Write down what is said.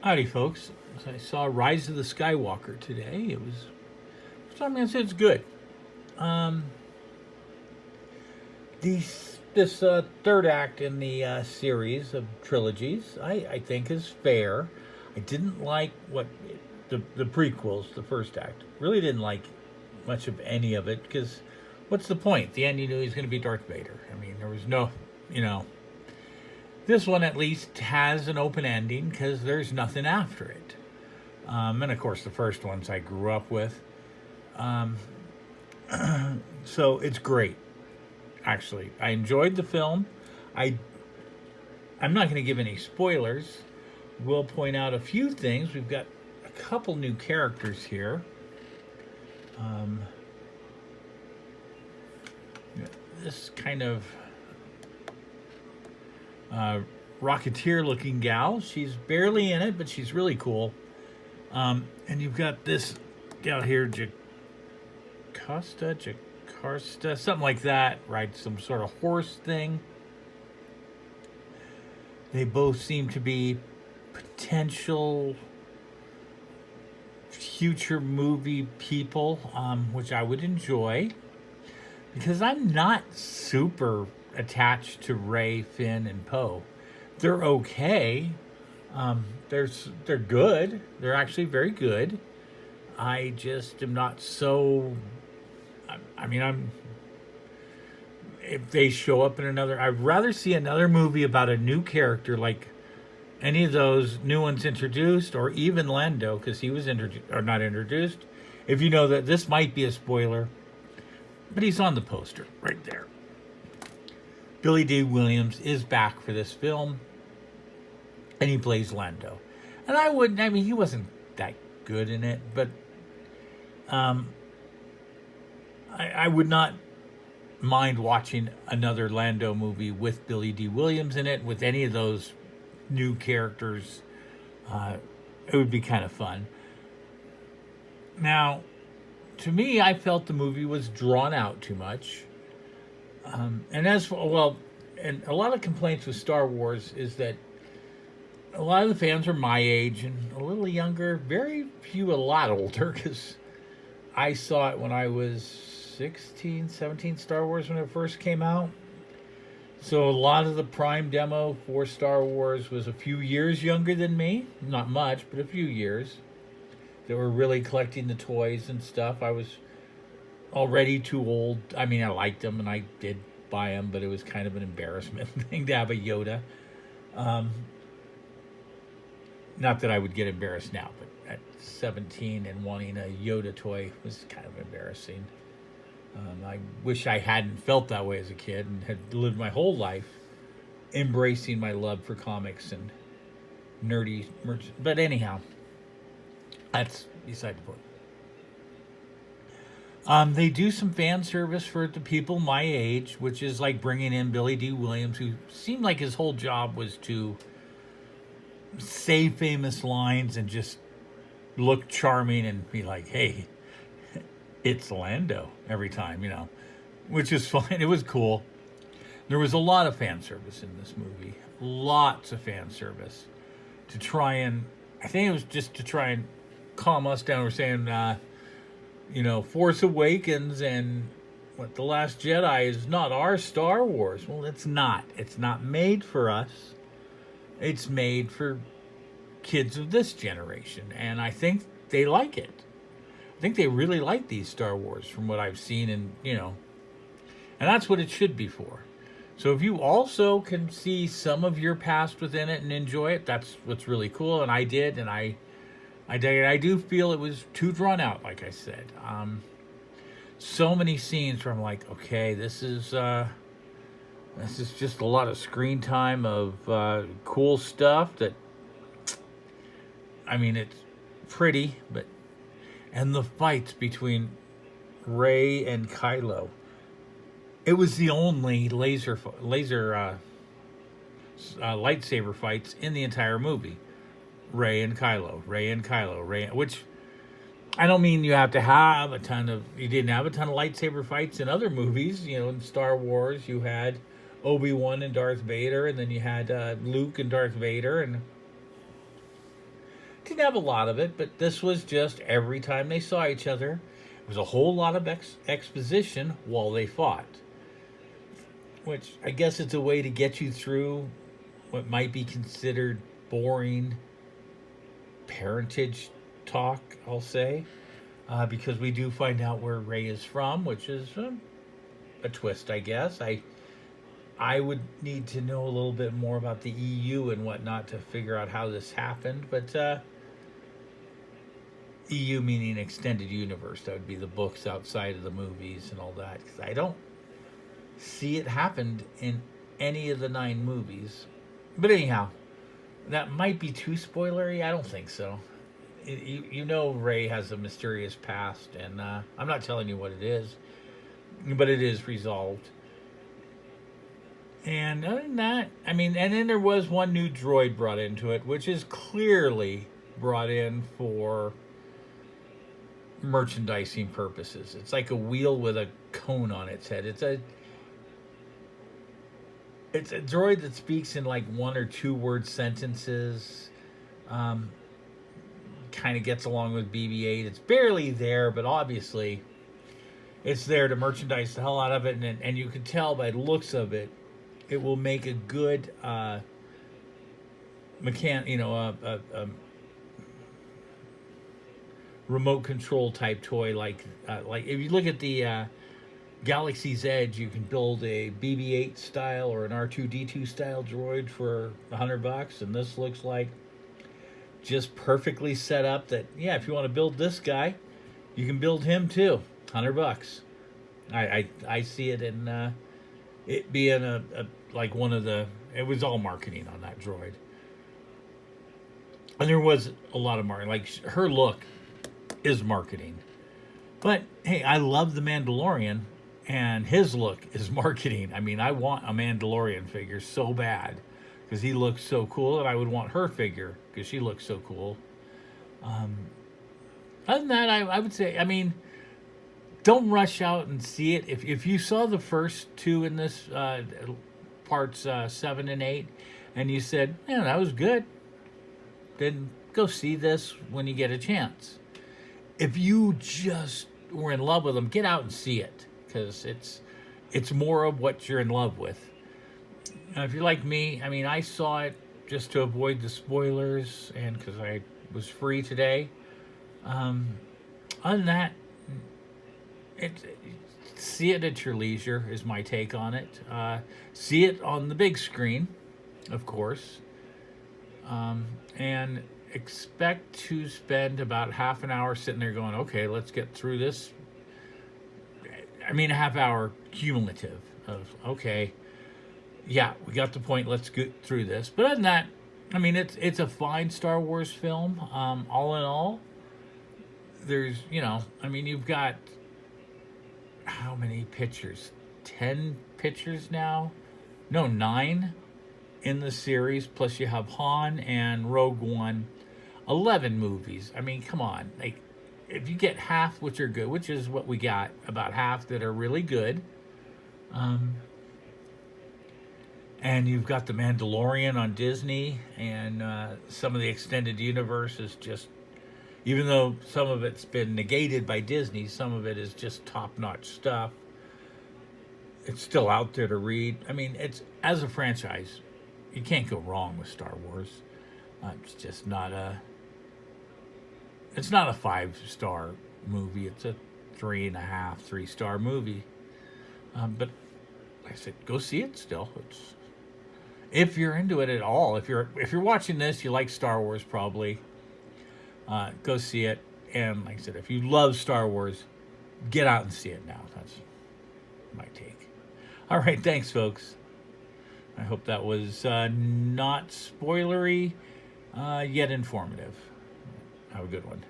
Howdy, folks. I saw Rise of the Skywalker today. I'm gonna say it's good. Um, this third act in the series of trilogies, I think, is fair. I didn't like the prequels, the first act. Really didn't like much of any of it because what's the point? At the end, you knew he was going to be Darth Vader. I mean, there was no, you know. This one at least has an open ending because there's nothing after it. And of course, the first ones I grew up with. Um, so it's great, actually. I enjoyed the film. I, I'm not going to give any spoilers. We'll point out a few things. We've got a couple new characters here. Um, this kind of Rocketeer looking gal. She's barely in it, but she's really cool. And you've got this gal here, Jacarsta, something like that, right? Some sort of horse thing. They both seem to be potential future movie people, which I would enjoy because I'm not super attached to Ray, Finn, and Poe. They're okay. They're good. They're actually very good. I just am not so. I mean, I'm. If they show up in another, I'd rather see another movie about a new character, like any of those new ones introduced, or even Lando, because he was introduced or not introduced. If you know that this might be a spoiler, but he's on the poster right there. Billy D. Williams is back for this film, and he plays Lando. And I mean, he wasn't that good in it, but I would not mind watching another Lando movie with Billy D. Williams in it, with any of those new characters. It would be kind of fun. Now, to me, I felt the movie was drawn out too much. And as for, well, and a lot of complaints with Star Wars is that a lot of the fans are my age and a little younger, very few a lot older, because I saw it when I was 16, 17, Star Wars when it first came out. So a lot of the prime demo for Star Wars was a few years younger than me. Not much, but a few years. They were really collecting the toys and stuff. I was already too old. I mean, I liked them and I did buy them, but it was kind of an embarrassment thing to have a Yoda. Not that I would get embarrassed now, but at 17 and wanting a Yoda toy was kind of embarrassing. I wish I hadn't felt that way as a kid and had lived my whole life embracing my love for comics and nerdy merch. But anyhow, that's beside the point. They do some fan service for the people my age, which is like bringing in Billy D. Williams, who seemed like his whole job was to say famous lines and just look charming and be like, hey, it's Lando every time, which is fine. It was cool. There was a lot of fan service in this movie. Lots of fan service to try and, I think it was just to try and calm us down. We're saying, Force Awakens and The Last Jedi is not our Star Wars. Well, it's not. It's not made for us. It's made for kids of this generation. And I think they like it. I think they really like these Star Wars from what I've seen and that's what it should be for. So if you also can see some of your past within it and enjoy it, that's what's really cool. And I did, and I do feel it was too drawn out, like I said. So many scenes where I'm like, okay, this is just a lot of screen time of cool stuff that, I mean, it's pretty, but, and the fights between Rey and Kylo. It was the only laser lightsaber fights in the entire movie. Rey and Kylo, which I don't mean you have to have you didn't have a ton of lightsaber fights in other movies. In Star Wars, you had Obi-Wan and Darth Vader, and then you had Luke and Darth Vader, and didn't have a lot of it, but this was just every time they saw each other, it was a whole lot of exposition while they fought. Which I guess it's a way to get you through what might be considered boring parentage talk, I'll say. Because we do find out where Rey is from, which is a twist, I guess. I would need to know a little bit more about the EU and whatnot to figure out how this happened. But EU meaning extended universe. That would be the books outside of the movies and all that. Because I don't see it happened in any of the 9 movies. But anyhow, that might be too spoilery. I don't think so. You know Rey has a mysterious past, and I'm not telling you what it is, but it is resolved. And other than that, I mean, and then there was one new droid brought into it, which is clearly brought in for merchandising purposes. It's like a wheel with a cone on its head. It's a droid that speaks in like 1 or 2 word sentences. Kind of gets along with BB-8. It's barely there, but obviously it's there to merchandise the hell out of it, and you can tell by the looks of it, it will make a good remote control type toy. Like if you look at the Galaxy's Edge, you can build a BB-8 style or an R2-D2 style droid for $100, and this looks like just perfectly set up that, yeah, if you want to build this guy, you can build him too. $100. I see it in it being a like one of the. It was all marketing on that droid, and there was a lot of marketing. Like her look is marketing, but hey, I love the Mandalorian, and his look is marketing. I mean, I want a Mandalorian figure so bad because he looks so cool, and I would want her figure because she looks so cool. Other than that, I would say, I mean, don't rush out and see it. If you saw the first 2 in this parts 7 and 8, and you said, "Man, that was good," then go see this when you get a chance. If you just were in love with them, get out and see it because it's more of what you're in love with. If you're like me, I mean, I saw it just to avoid the spoilers and because I was free today. Other than that, see it at your leisure is my take on it. See it on the big screen, of course, and expect to spend about half an hour sitting there going, okay, let's get through this. I mean, a half hour cumulative of, okay, yeah, we got the point, let's get through this. But other than that, I mean, it's a fine Star Wars film. All in all, there's, I mean, you've got how many pictures? 10 pictures now? No, 9 in the series. Plus you have Han and Rogue One. 11 movies. I mean, come on. Like, if you get half which are good, which is what we got, about half that are really good. And you've got The Mandalorian on Disney, and some of the extended universe is just, even though some of it's been negated by Disney, some of it is just top-notch stuff. It's still out there to read. I mean, it's, as a franchise, you can't go wrong with Star Wars. It's just not a 5-star movie. It's a 3.5, 3-star movie. But like I said, go see it still. If you're into it at all, if you're watching this, you like Star Wars probably. Go see it. And like I said, if you love Star Wars, get out and see it now. That's my take. All right, thanks, folks. I hope that was not spoilery, yet informative. Have a good one.